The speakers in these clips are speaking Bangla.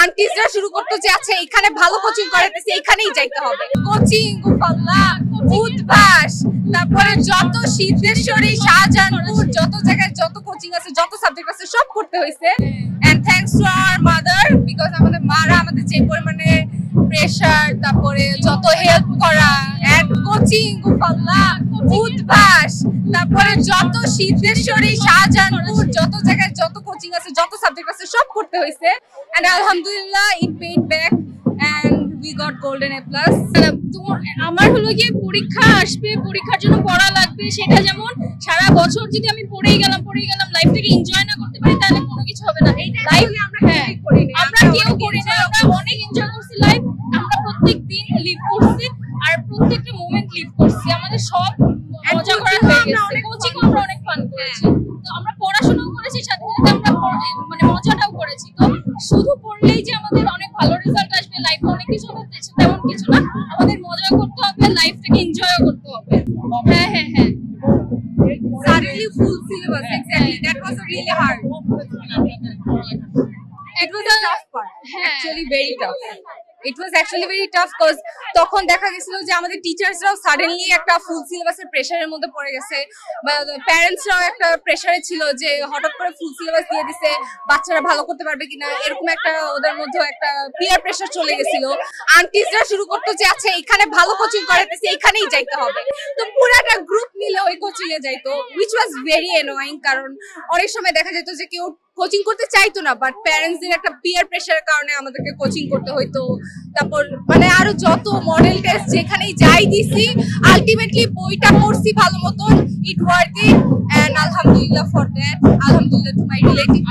আন্টিসরা শুরু করতে যে আছে এখানে ভালো কোচিং করাতেছে এখানেই যাইতে হবে। কোচিং গোপাল্লা উদ্ভাস তারপরে যত সিদ্ধেশ্বরী শাহজাহানপুর যত জায়গায় যত কোচিং আছে যত সাবজেক্ট আছে সব করতে হয়েছে। And thanks to our mother because আমাদের মারা আমাদের যে পরিমাণে প্রেশার তারপরে যত হেল্প করা এন্ড কোচিং গোপাল্লা উদ্ভাস তারপরে যত সিদ্ধেশ্বরী শাহজাহানপুর যত জায়গায় যত কোচিং আছে যত সাবজেক্ট আছে সব করতে হয়েছে। এন্ড আলহামদুলিল্লাহ it paid back and we got golden A plus. আমার হলো গিয়ে পরীক্ষা আসবে, পরীক্ষার জন্য পড়া লাগবে, সেটা যেমন সারা বছর যদি আমি পড়েই গেলাম লাইফটাকে এনজয় না করতে পারি তাহলে কোনো কিছু হবে না। লাইফ আমরা কেউ করি না, আমরা অনেক এনজয় করছি লাইফ, আমরা প্রত্যেক দিন লিভ করছি আর প্রত্যেকটা মোমেন্ট লিভ করছি, আমাদের সব মজা করা হয়ে গেছে, কোচিং আমরা অনেক ফান করেছি, তো আমরা পড়াশোনাও করেছি সাথে সাথে আমরা মানে মজাটাও করেছি। তো শুধু পড়লেই যে আমাদের অনেক ভালো রেজাল্ট আসবে, লাইফে অনেক কিছু হবে তেমন কিছু না, আমাদের মজা করতে হবে, লাইফটাকে এনজয়ও করতে হবে। হ্যাঁ হ্যাঁ হ্যাঁ Suddenly full syllabus, exactly. That was really hard. It was a tough part. Actually, very tough. It was actually very tough because তখন দেখা গেছিল যে আমাদের টিচার্সরাও সাডেনলি একটা ফুল সিলেবাসের প্রেসারের মধ্যে পড়ে গেছে, বা প্যারেন্টসরাও একটা প্রেসারে ছিল যে হঠাৎ করে ফুল সিলেবাস দিয়ে দিছে, বাচ্চারা ভালো করতে পারবে কিনা এরকম একটা ওদের মধ্যে একটা পিয়ার প্রেসার চলে গেছিল। আন্টিসরা শুরু করতে যে আছে এখানে ভালো কোচিং করাতেছে এখানেই যাইতে হবে, তো পুরো একটা গ্রুপ মিলে ওই কোচিং এ যাইতো, which was very annoying কারণ অনেক সময় দেখা যেত যে কেউ কোচিং করতে চাইতো না বাট প্যারেন্টসদের একটা পিয়ার প্রেসারের কারণে আমাদেরকে কোচিং করতে হইতো। তারপর মানে আরো যত মডেল টেস্ট যেখানেই যাই দিছি আলটিমেটলি বইটা পড়ছি ভালো মতন, ইট ওয়ার্থ ইট এন্ড আলহামদুলিল্লাহ ফর দ্যাট, আলহামদুলিল্লাহ টু মাই রিলেটিভ।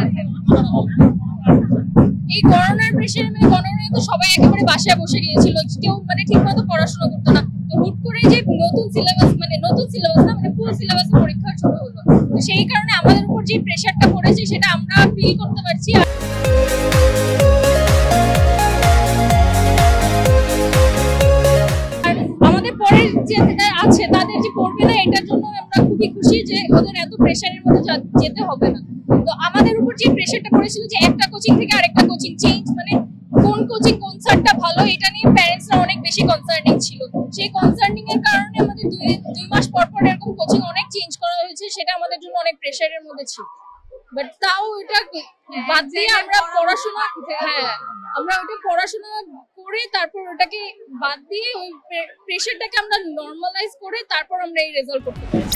এই করোনার প্রেসারে মানে করোনায় তো সবাই একেবারে বাসায় বসে গিয়েছিল, কেউ মানে ঠিকমতো পড়াশোনা করতো না, তো হুট করে যে নতুন সিলেবাস না মানে ফুল সিলেবাসে পরীক্ষা শুরু হলো, তো সেই কারণে আমাদের উপর যে প্রেসারটা পড়েছে সেটা আমরা ফিল করতে পারছি। আর আমাদের পরের যে আছে তাদের যে পড়বে না এটার জন্য আমরা খুবই খুশি যে ওদের এত প্রেসারের মধ্যে যেতে হবে না। তো আমাদের উপর যে প্রেসারটা পড়েছিল যে একটা কোচিং থেকে আরেকটা কোচিং চেঞ্জ, মানে কোন কোচিং কোন স্যারটা ভালো এটা নিয়ে প্যারেন্টসরা অনেক বেশি কনসার্নিং ছিল, সেই কনসার্নিং এর কারণে আমাদের দুই মাস পর পর এরকম কোচিং অনেক চেঞ্জ করা হয়েছে, সেটা আমাদের জন্য অনেক প্রেসারের মধ্যে ছিল। বাট তাও এটা বাদ দিয়ে আমরা পড়াশোনা আমরা ওটা পড়াশোনা করে তারপর ওটাকে বাদ দিয়ে ওই প্রেসারটাকে আমরা নর্মালাইজ করে তারপর আমরা এই রেজাল্ট করতে পারি।